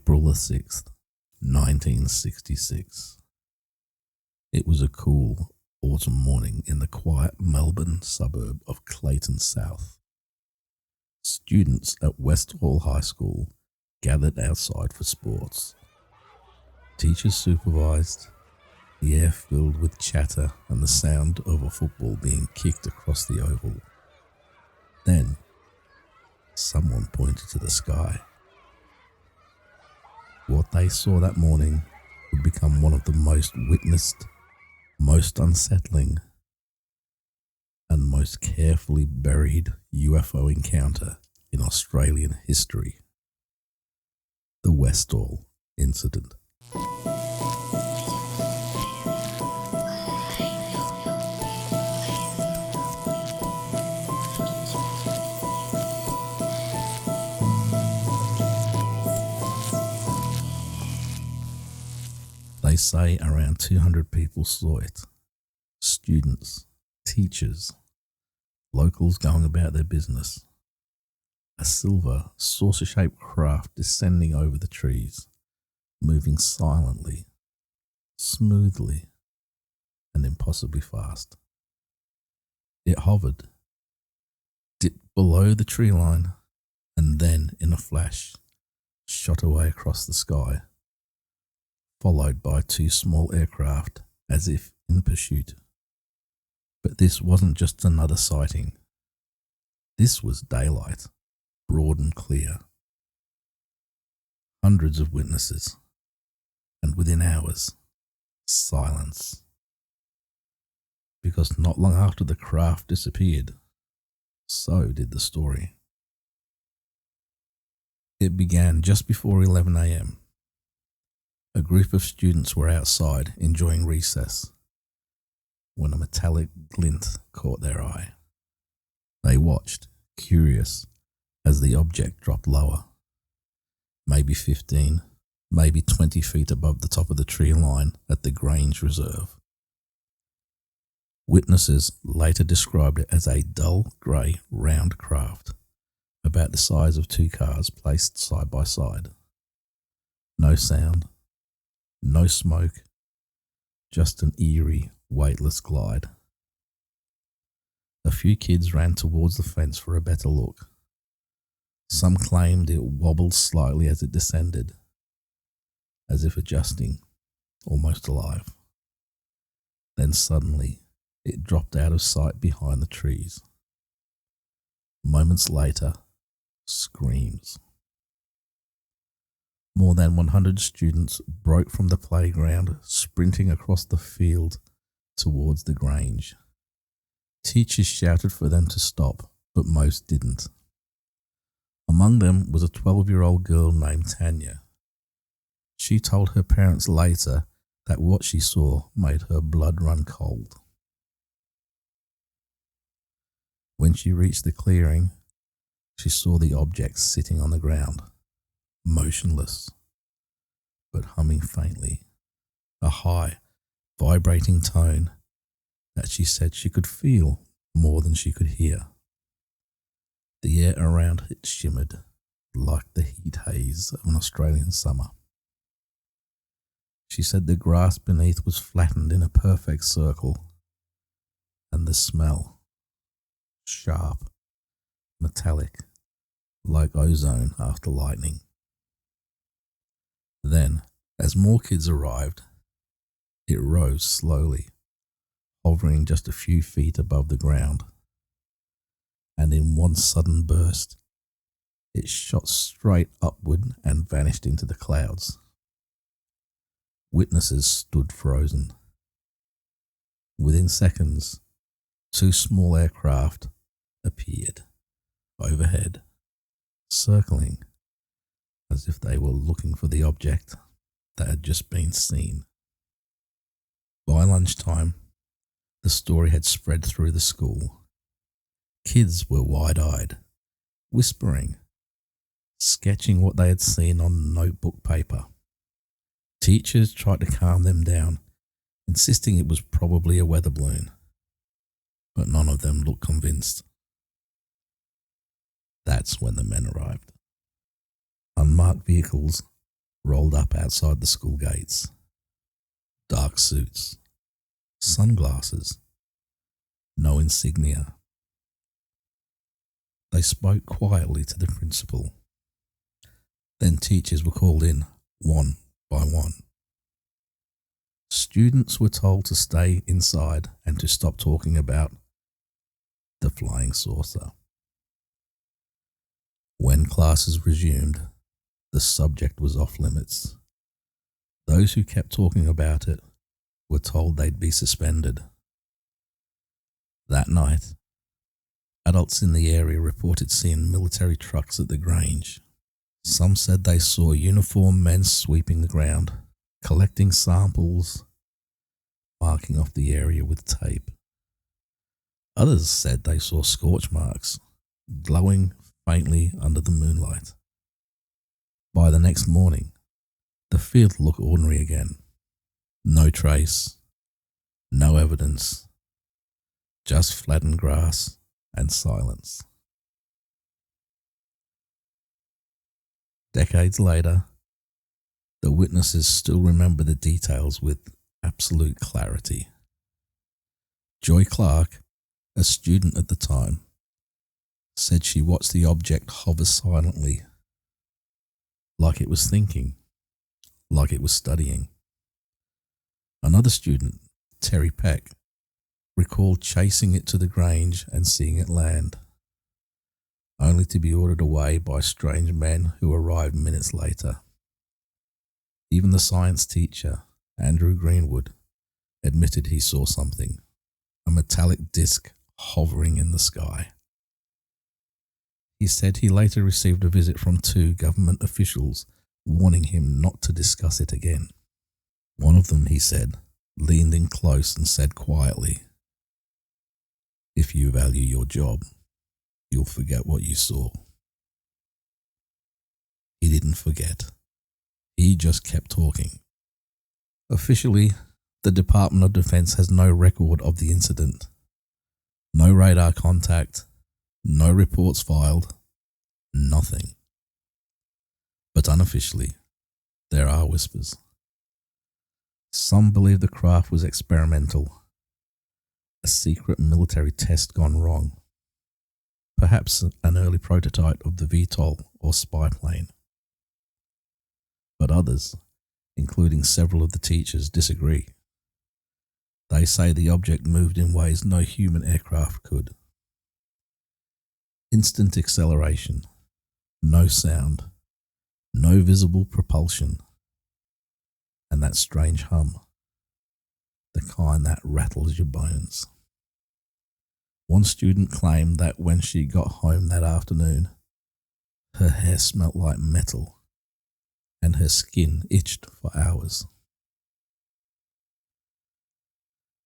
April the 6th, 1966. It was a cool autumn morning in the quiet Melbourne suburb of Clayton South. Students at Westall High School gathered outside for sports. Teachers supervised, the air filled with chatter and the sound of a football being kicked across the oval. Then, someone pointed to the sky. What they saw that morning would become one of the most witnessed, most unsettling, and most carefully buried UFO encounter in Australian history. The Westall Incident. They say around 200 people saw it. Students, teachers, locals going about their business. A silver, saucer-shaped craft descending over the trees, moving silently, smoothly, and impossibly fast. It hovered, dipped below the tree line, and then, in a flash, shot away across the sky, followed by two small aircraft as if in pursuit. But this wasn't just another sighting. This was daylight, broad and clear. Hundreds of witnesses, and within hours, silence. Because not long after the craft disappeared, so did the story. It began just before 11 a.m. A group of students were outside enjoying recess when a metallic glint caught their eye. They watched, curious, as the object dropped lower, maybe 15, maybe 20 feet above the top of the tree line at the Grange Reserve. Witnesses later described it as a dull grey round craft, about the size of two cars placed side by side. No sound, no smoke, just an eerie, weightless glide. A few kids ran towards the fence for a better look. Some claimed it wobbled slightly as it descended, as if adjusting, almost alive. Then suddenly, it dropped out of sight behind the trees. Moments later, screams. More than 100 students broke from the playground, sprinting across the field towards the Grange. Teachers shouted for them to stop, but most didn't. Among them was a 12-year-old girl named Tanya. She told her parents later that what she saw made her blood run cold. When she reached the clearing, she saw the object sitting on the ground, motionless, but humming faintly, a high, vibrating tone that she said she could feel more than she could hear. The air around it shimmered like the heat haze of an Australian summer. She said the grass beneath was flattened in a perfect circle, and the smell, sharp, metallic, like ozone after lightning. Then, as more kids arrived, it rose slowly, hovering just a few feet above the ground. And in one sudden burst, it shot straight upward and vanished into the clouds. Witnesses stood frozen. Within seconds, two small aircraft appeared overhead, circling as if they were looking for the object that had just been seen. By lunchtime, the story had spread through the school. Kids were wide-eyed, whispering, sketching what they had seen on notebook paper. Teachers tried to calm them down, insisting it was probably a weather balloon, but none of them looked convinced. That's when the men arrived. Unmarked vehicles rolled up outside the school gates. Dark suits, sunglasses, no insignia. They spoke quietly to the principal. Then teachers were called in, one by one. Students were told to stay inside and to stop talking about the flying saucer. When classes resumed, the subject was off limits. Those who kept talking about it were told they'd be suspended. That night, adults in the area reported seeing military trucks at the Grange. Some said they saw uniformed men sweeping the ground, collecting samples, marking off the area with tape. Others said they saw scorch marks, glowing faintly under the moonlight. By the next morning, the field looked ordinary again. No trace, no evidence, just flattened grass and silence. Decades later, the witnesses still remember the details with absolute clarity. Joy Clark, a student at the time, said she watched the object hover silently, like it was thinking, like it was studying. Another student, Terry Peck, recalled chasing it to the Grange and seeing it land, only to be ordered away by strange men who arrived minutes later. Even the science teacher, Andrew Greenwood, admitted he saw something, a metallic disc hovering in the sky. He said he later received a visit from 2 government officials warning him not to discuss it again. One of them, he said, leaned in close and said quietly, "If you value your job, you'll forget what you saw." He didn't forget. He just kept talking. Officially, the Department of Defense has no record of the incident. No radar contact, no reports filed, nothing. But unofficially, there are whispers. Some believe the craft was experimental, a secret military test gone wrong, perhaps an early prototype of the VTOL or spy plane. But others, including several of the teachers, disagree. They say the object moved in ways no human aircraft could. Instant acceleration, no sound, no visible propulsion, and that strange hum, the kind that rattles your bones. One student claimed that when she got home that afternoon, her hair smelt like metal and her skin itched for hours.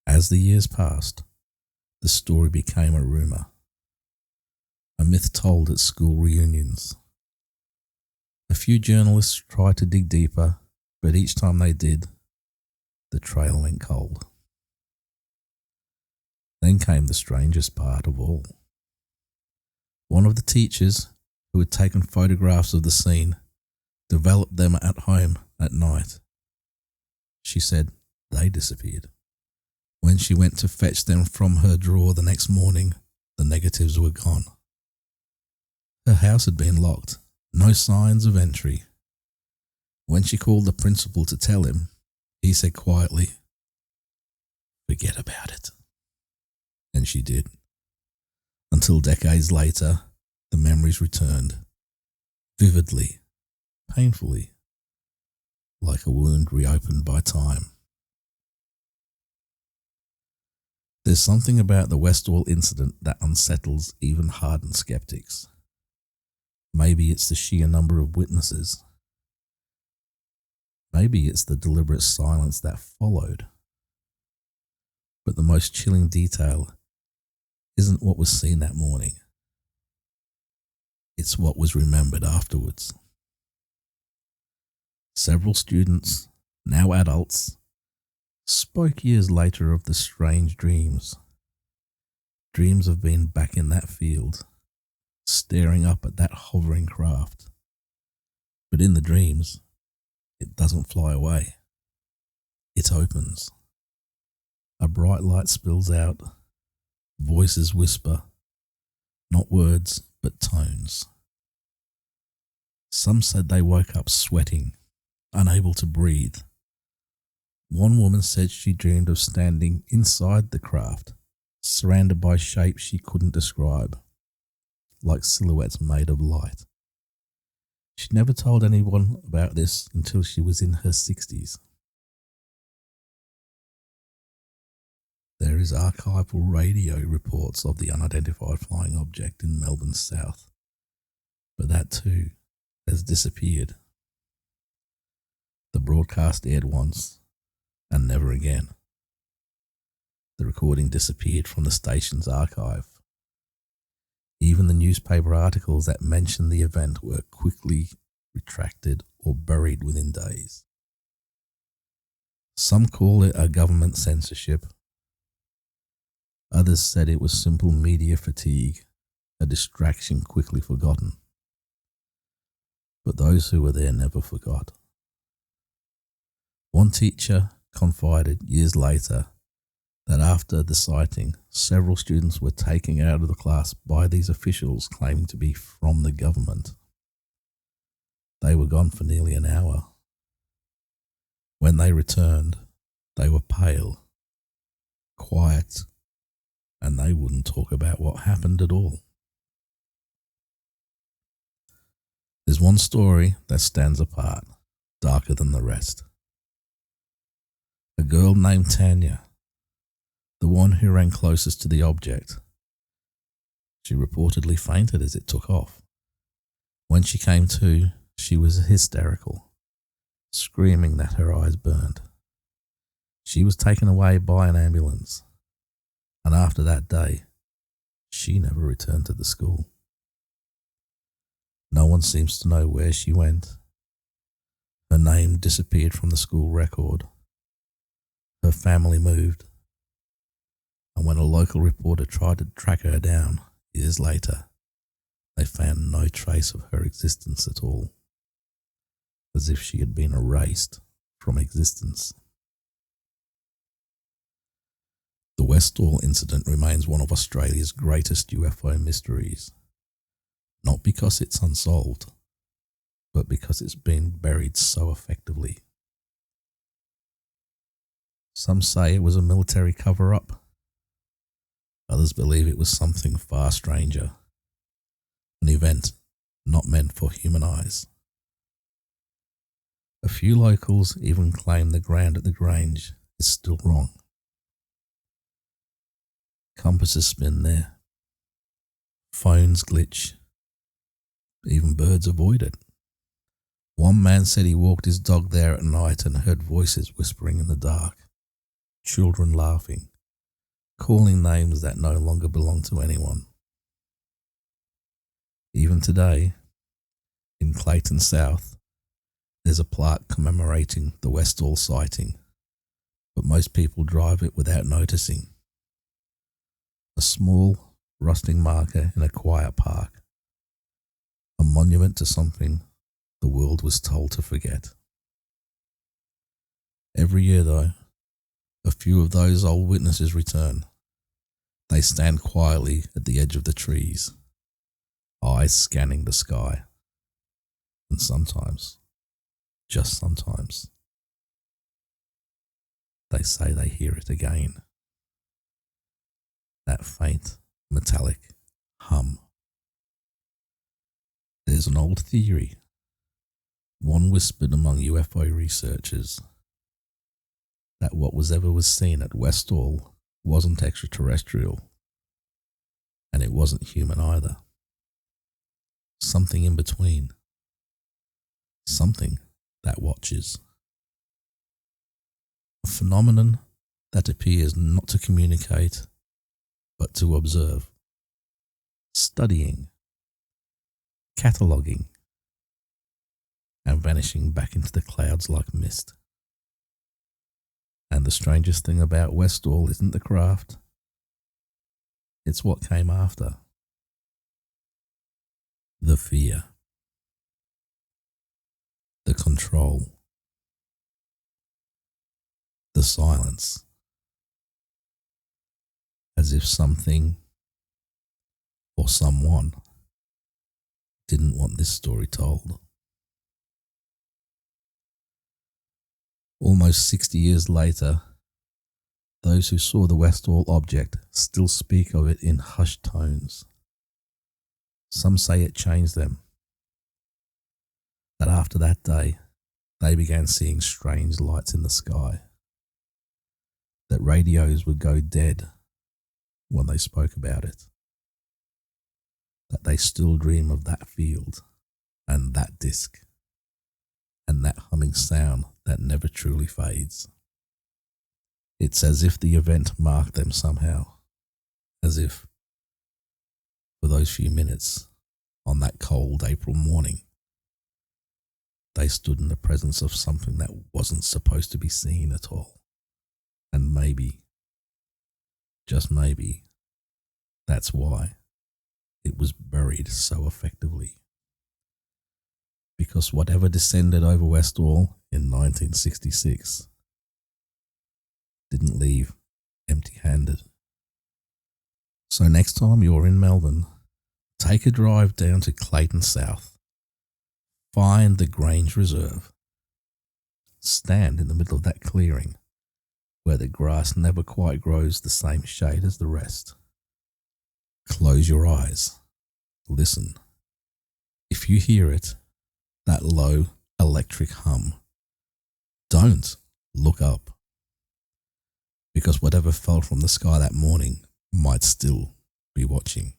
As the years passed, the story became a rumour, a myth told at school reunions. A few journalists tried to dig deeper, but each time they did, the trail went cold. Then came the strangest part of all. One of the teachers who had taken photographs of the scene developed them at home at night. She said they disappeared. When she went to fetch them from her drawer the next morning, the negatives were gone. Her house had been locked, no signs of entry. When she called the principal to tell him, he said quietly, "Forget about it." And she did. Until decades later, the memories returned, vividly, painfully, like a wound reopened by time. There's something about the Westall Incident that unsettles even hardened skeptics. Maybe it's the sheer number of witnesses. Maybe it's the deliberate silence that followed. But the most chilling detail isn't what was seen that morning. It's what was remembered afterwards. Several students, now adults, spoke years later of the strange dreams. Dreams of being back in that field, staring up at that hovering craft. But in the dreams, It doesn't fly away. It opens. A bright light spills out. Voices whisper, not words, but tones. Some said they woke up sweating, unable to breathe. One woman said she dreamed of standing inside the craft, surrounded by shapes she couldn't describe, like silhouettes made of light. She never told anyone about this until she was in her 60s. There is archival radio reports of the unidentified flying object in Melbourne South, but that too has disappeared. The broadcast aired once and never again. The recording disappeared from the station's archive. Even the newspaper articles that mentioned the event were quickly retracted or buried within days. Some call it a government censorship. Others said it was simple media fatigue, a distraction quickly forgotten. But those who were there never forgot. One teacher confided years later that after the sighting, several students were taken out of the class by these officials claiming to be from the government. They were gone for nearly an hour. When they returned, they were pale, quiet, and they wouldn't talk about what happened at all. There's one story that stands apart, darker than the rest. A girl named Tanya, the one who ran closest to the object. She reportedly fainted as it took off. When she came to, she was hysterical, screaming that her eyes burned. She was taken away by an ambulance, and after that day, she never returned to the school. No one seems to know where she went. Her name disappeared from the school record. Her family moved. And when a local reporter tried to track her down years later, they found no trace of her existence at all, as if she had been erased from existence. The Westall Incident remains one of Australia's greatest UFO mysteries, not because it's unsolved, but because it's been buried so effectively. Some say it was a military cover-up. Others believe it was something far stranger, an event not meant for human eyes. A few locals even claim the ground at the Grange is still wrong. Compasses spin there. Phones glitch. Even birds avoid it. One man said he walked his dog there at night and heard voices whispering in the dark, children laughing, calling names that no longer belong to anyone. Even today, in Clayton South, there's a plaque commemorating the Westall sighting, but most people drive it without noticing. A small, rusting marker in a quiet park, a monument to something the world was told to forget. Every year, though, a few of those old witnesses return. They stand quietly at the edge of the trees, eyes scanning the sky. And sometimes, just sometimes, they say they hear it again. That faint, metallic hum. There's an old theory, one whispered among UFO researchers, that what was seen at Westall wasn't extraterrestrial, and it wasn't human either. Something in between. Something that watches. A phenomenon that appears not to communicate, but to observe. Studying. Cataloguing. And vanishing back into the clouds like mist. And the strangest thing about Westall isn't the craft. It's what came after. The fear. The control. the silence, as if something or someone didn't want this story told. Almost 60 years later, those who saw the Westall object still speak of it in hushed tones. Some say it changed them, that after that day, they began seeing strange lights in the sky, that radios would go dead when they spoke about it, that they still dream of that field and that disc and that humming sound that never truly fades. It's as if the event marked them somehow, as if, for those few minutes on that cold April morning, they stood in the presence of something that wasn't supposed to be seen at all. And maybe, just maybe, that's why it was buried so effectively. Because whatever descended over Westall in 1966 didn't leave empty-handed. So next time you're in Melbourne, take a drive down to Clayton South. Find the Grange Reserve. Stand in the middle of that clearing where the grass never quite grows the same shade as the rest. Close your eyes. Listen. If you hear it, that low electric hum, don't look up, because whatever fell from the sky that morning might still be watching.